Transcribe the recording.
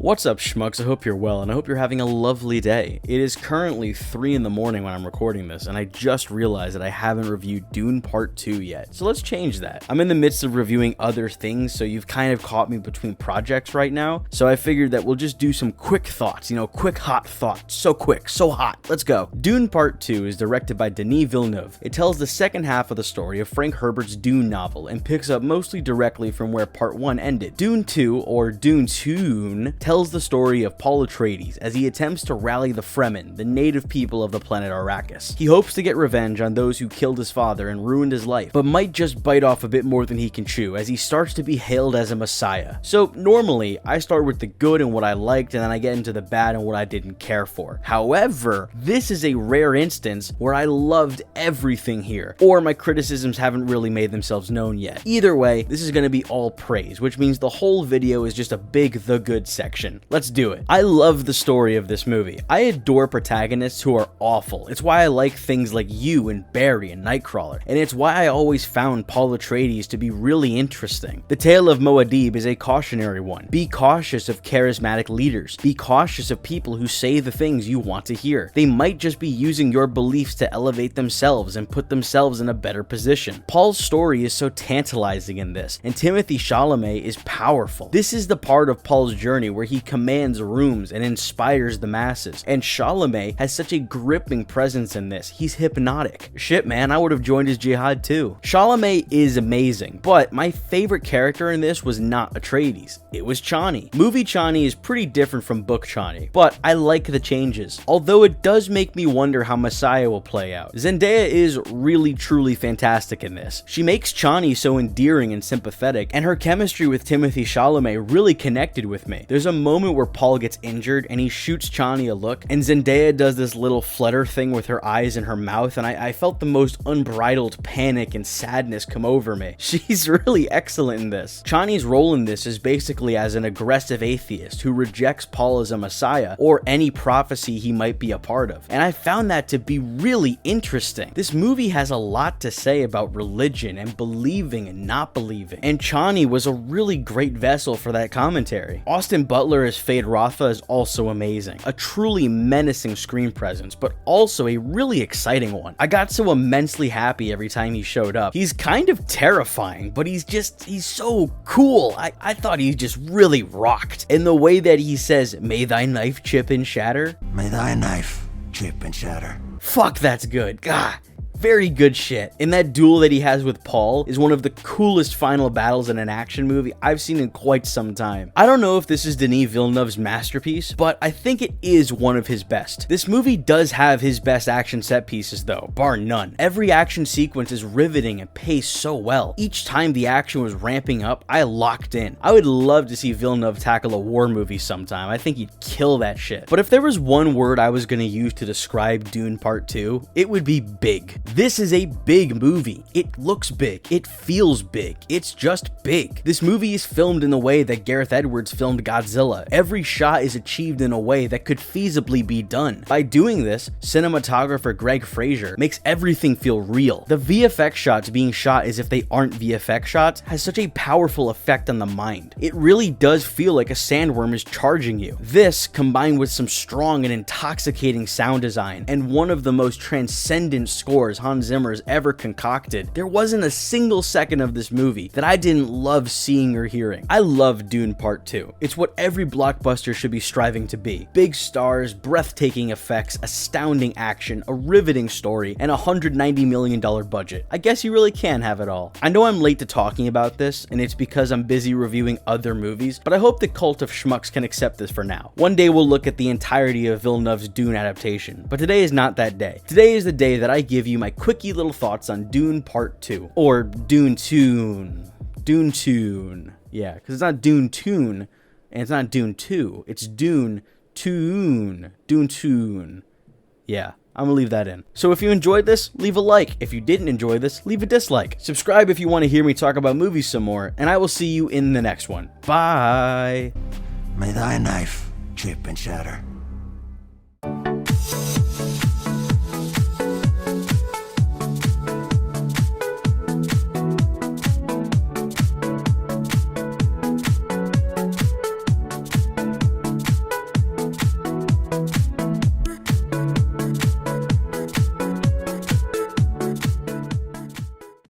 What's up, schmucks? I hope you're well, and I hope you're having a lovely day. It is currently 3 in the morning when I'm recording this, and I just realized that I haven't reviewed Dune Part 2 yet, so let's change that. I'm in the midst of reviewing other things, so you've kind of caught me between projects right now, so I figured that we'll just do some quick thoughts, quick hot thoughts. So quick, so hot, let's go. Dune Part 2 is directed by Denis Villeneuve. It tells the second half of the story of Frank Herbert's Dune novel, and picks up mostly directly from where Part 1 ended. Dune 2, or Dune Part-Une, tells the story of Paul Atreides as he attempts to rally the Fremen, the native people of the planet Arrakis. He hopes to get revenge on those who killed his father and ruined his life, but might just bite off a bit more than he can chew as he starts to be hailed as a messiah. So normally, I start with the good and what I liked, and then I get into the bad and what I didn't care for. However, this is a rare instance where I loved everything here, or my criticisms haven't really made themselves known yet. Either way, this is going to be all praise, which means the whole video is just a big the good section. Let's do it. I love the story of this movie. I adore protagonists who are awful. It's why I like things like you and Barry and Nightcrawler, and it's why I always found Paul Atreides to be really interesting. The tale of Muad'Dib is a cautionary one. Be cautious of charismatic leaders. Be cautious of people who say the things you want to hear. They might just be using your beliefs to elevate themselves and put themselves in a better position. Paul's story is so tantalizing in this, and Timothée Chalamet is powerful. This is the part of Paul's journey where he commands rooms and inspires the masses, and Chalamet has such a gripping presence in this. He's hypnotic. Shit, man, I would have joined his jihad too. Chalamet is amazing, but my favorite character in this was not Atreides. It was Chani. Movie Chani is pretty different from book Chani, but I like the changes, although it does make me wonder how Messiah will play out. Zendaya is really truly fantastic in this. She makes Chani so endearing and sympathetic, and her chemistry with Timothée Chalamet really connected with me. There's a moment where Paul gets injured and he shoots Chani a look, and Zendaya does this little flutter thing with her eyes and her mouth, and I felt the most unbridled panic and sadness come over me. She's really excellent in this. Chani's role in this is basically as an aggressive atheist who rejects Paul as a messiah or any prophecy he might be a part of, and I found that to be really interesting. This movie has a lot to say about religion and believing and not believing, and Chani was a really great vessel for that commentary. Austin Butler as Fade Rotha is also amazing. A truly menacing screen presence, but also a really exciting one. I got so immensely happy every time he showed up. He's kind of terrifying, but he's so cool. I thought he just really rocked. And the way that he says, "May thy knife chip and shatter." May thy knife chip and shatter. Fuck, that's good. God. Very good shit. And that duel that he has with Paul is one of the coolest final battles in an action movie I've seen in quite some time. I don't know if this is Denis Villeneuve's masterpiece, but I think it is one of his best. This movie does have his best action set pieces though, bar none. Every action sequence is riveting and paced so well. Each time the action was ramping up, I locked in. I would love to see Villeneuve tackle a war movie sometime. I think he'd kill that shit. But if there was one word I was gonna use to describe Dune Part 2, it would be big. This is a big movie. It looks big. It feels big. It's just big. This movie is filmed in the way that Gareth Edwards filmed Godzilla. Every shot is achieved in a way that could feasibly be done. By doing this, cinematographer Greg Fraser makes everything feel real. The VFX shots being shot as if they aren't VFX shots has such a powerful effect on the mind. It really does feel like a sandworm is charging you. This, combined with some strong and intoxicating sound design and one of the most transcendent scores Hans Zimmer's ever concocted, there wasn't a single second of this movie that I didn't love seeing or hearing. I love Dune Part 2. It's what every blockbuster should be striving to be. Big stars, breathtaking effects, astounding action, a riveting story, and a $190 million budget. I guess you really can have it all. I know I'm late to talking about this, and it's because I'm busy reviewing other movies, but I hope the cult of schmucks can accept this for now. One day we'll look at the entirety of Villeneuve's Dune adaptation, but today is not that day. Today is the day that I give you my quickie little thoughts on Dune Part 2, or Dune Part-Une. Dune Part-Une. Yeah, because it's not Dune Part-Une, and it's not Dune 2. It's Dune Part-Une. Dune Part-Une. Yeah, I'm gonna leave that in. So if you enjoyed this, leave a like. If you didn't enjoy this, leave a dislike. Subscribe if you want to hear me talk about movies some more, and I will see you in the next one. Bye! May thy knife chip and shatter.